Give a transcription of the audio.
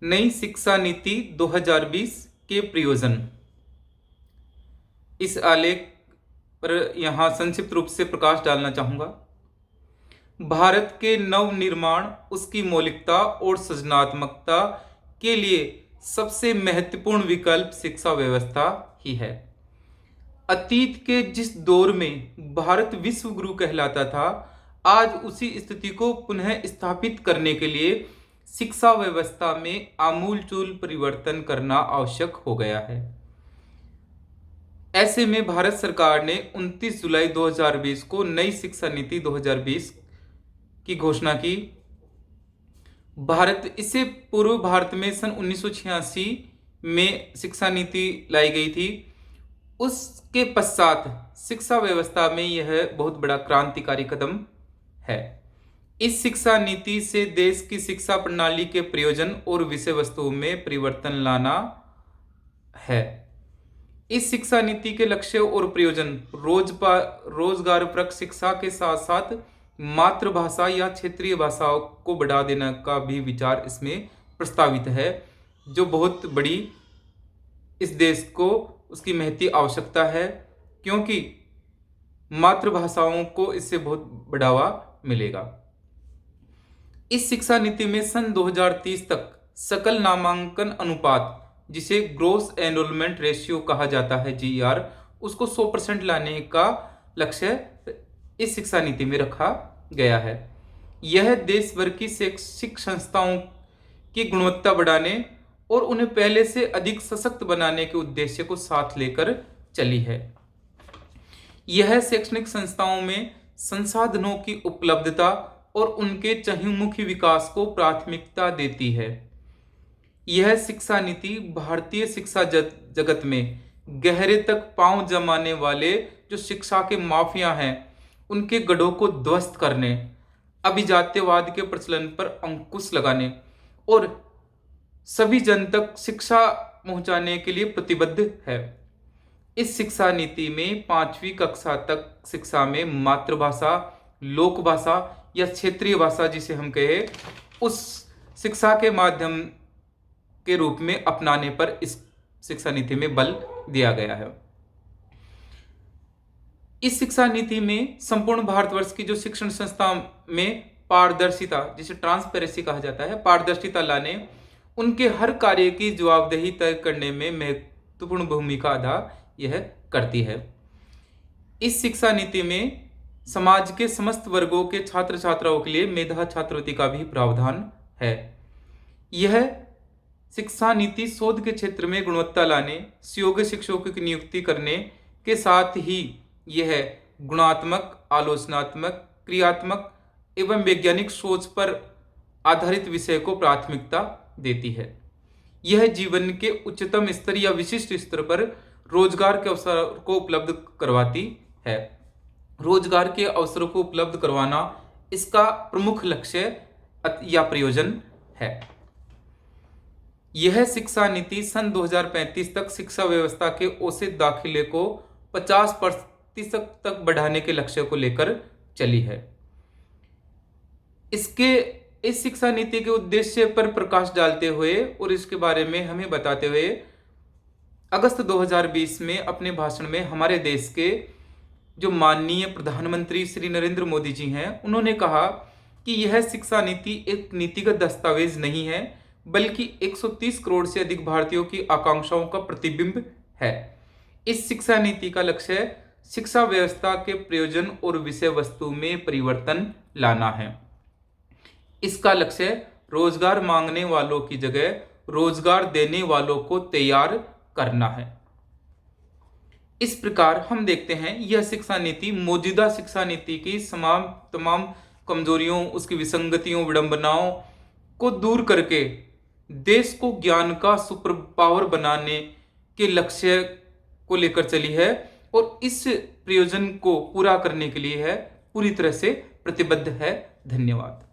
नई शिक्षा नीति 2020 के प्रयोजन। इस आलेख पर यहाँ संक्षिप्त रूप से प्रकाश डालना चाहूँगा। भारत के नव निर्माण, उसकी मौलिकता और सृजनात्मकता के लिए सबसे महत्वपूर्ण विकल्प शिक्षा व्यवस्था ही है। अतीत के जिस दौर में भारत विश्व गुरु कहलाता था, आज उसी स्थिति को पुनः स्थापित करने के लिए शिक्षा व्यवस्था में आमूलचूल परिवर्तन करना आवश्यक हो गया है। ऐसे में भारत सरकार ने 29 जुलाई 2020 को नई शिक्षा नीति 2020 की घोषणा की। इससे पूर्व भारत में सन 1986 में शिक्षा नीति लाई गई थी। उसके पश्चात शिक्षा व्यवस्था में यह बहुत बड़ा क्रांतिकारी कदम है। इस शिक्षा नीति से देश की शिक्षा प्रणाली के प्रयोजन और विषय वस्तुओं में परिवर्तन लाना है। इस शिक्षा नीति के लक्ष्य और प्रयोजन रोजगारपरक शिक्षा के साथ साथ मातृभाषा या क्षेत्रीय भाषाओं को बढ़ा देने का भी विचार इसमें प्रस्तावित है, जो बहुत बड़ी इस देश को उसकी महती आवश्यकता है, क्योंकि मातृभाषाओं को इससे बहुत बढ़ावा मिलेगा। इस शिक्षा नीति में सन 2030 तक सकल नामांकन अनुपात, जिसे ग्रोस एनरोलमेंट रेशियो कहा जाता है GER, उसको 100% लाने का लक्ष्य इस शिक्षा नीति में रखा गया है। यह देश भर की शैक्षिक संस्थाओं की गुणवत्ता बढ़ाने और उन्हें पहले से अधिक सशक्त बनाने के उद्देश्य को साथ लेकर चली है। यह शैक्षणिक संस्थाओं में संसाधनों की उपलब्धता और उनके चहुमुखी विकास को प्राथमिकता देती है। यह शिक्षा नीति भारतीय शिक्षा जगत में गहरे तक पांव जमाने वाले जो शिक्षा के माफिया हैं, उनके गढ़ों को ध्वस्त करने, अभिजात्यवाद के प्रचलन पर अंकुश लगाने और सभी जन तक शिक्षा पहुंचाने के लिए प्रतिबद्ध है। इस शिक्षा नीति में 5वीं कक्षा तक शिक्षा में मातृभाषा, लोक भाषा या क्षेत्रीय भाषा जिसे हम कहें, उस शिक्षा के माध्यम के रूप में अपनाने पर इस शिक्षा नीति में बल दिया गया है। इस शिक्षा नीति में संपूर्ण भारतवर्ष की जो शिक्षण संस्था में पारदर्शिता, जिसे ट्रांसपेरेंसी कहा जाता है, पारदर्शिता लाने, उनके हर कार्य की जवाबदेही तय करने में महत्वपूर्ण भूमिका अदा यह करती है। इस शिक्षा नीति में समाज के समस्त वर्गों के छात्र छात्राओं के लिए मेधा छात्रवृत्ति का भी प्रावधान है। यह शिक्षा नीति शोध के क्षेत्र में गुणवत्ता लाने, योग्य शिक्षकों की नियुक्ति करने के साथ ही यह गुणात्मक, आलोचनात्मक, क्रियात्मक एवं वैज्ञानिक सोच पर आधारित विषय को प्राथमिकता देती है। यह जीवन के उच्चतम स्तर या विशिष्ट स्तर पर रोजगार के अवसर को उपलब्ध करवाती है। रोजगार के अवसरों को उपलब्ध करवाना इसका प्रमुख लक्ष्य या प्रयोजन है। यह शिक्षा नीति सन 2035 तक शिक्षा व्यवस्था के औसत दाखिले को 50% तक बढ़ाने के लक्ष्य को लेकर चली है। इस शिक्षा नीति के उद्देश्य पर प्रकाश डालते हुए और इसके बारे में हमें बताते हुए अगस्त 2020 में अपने भाषण में हमारे देश के जो माननीय प्रधानमंत्री श्री नरेंद्र मोदी जी हैं, उन्होंने कहा कि यह शिक्षा नीति एक नीतिगत दस्तावेज नहीं है, बल्कि 130 करोड़ से अधिक भारतीयों की आकांक्षाओं का प्रतिबिंब है। इस शिक्षा नीति का लक्ष्य शिक्षा व्यवस्था के प्रयोजन और विषय वस्तु में परिवर्तन लाना है। इसका लक्ष्य रोजगार मांगने वालों की जगह रोजगार देने वालों को तैयार करना है। इस प्रकार हम देखते हैं यह शिक्षा नीति मौजूदा शिक्षा नीति की तमाम कमजोरियों, उसकी विसंगतियों, विडंबनाओं को दूर करके देश को ज्ञान का सुपर पावर बनाने के लक्ष्य को लेकर चली है और इस प्रयोजन को पूरा करने के लिए है पूरी तरह से प्रतिबद्ध है। धन्यवाद।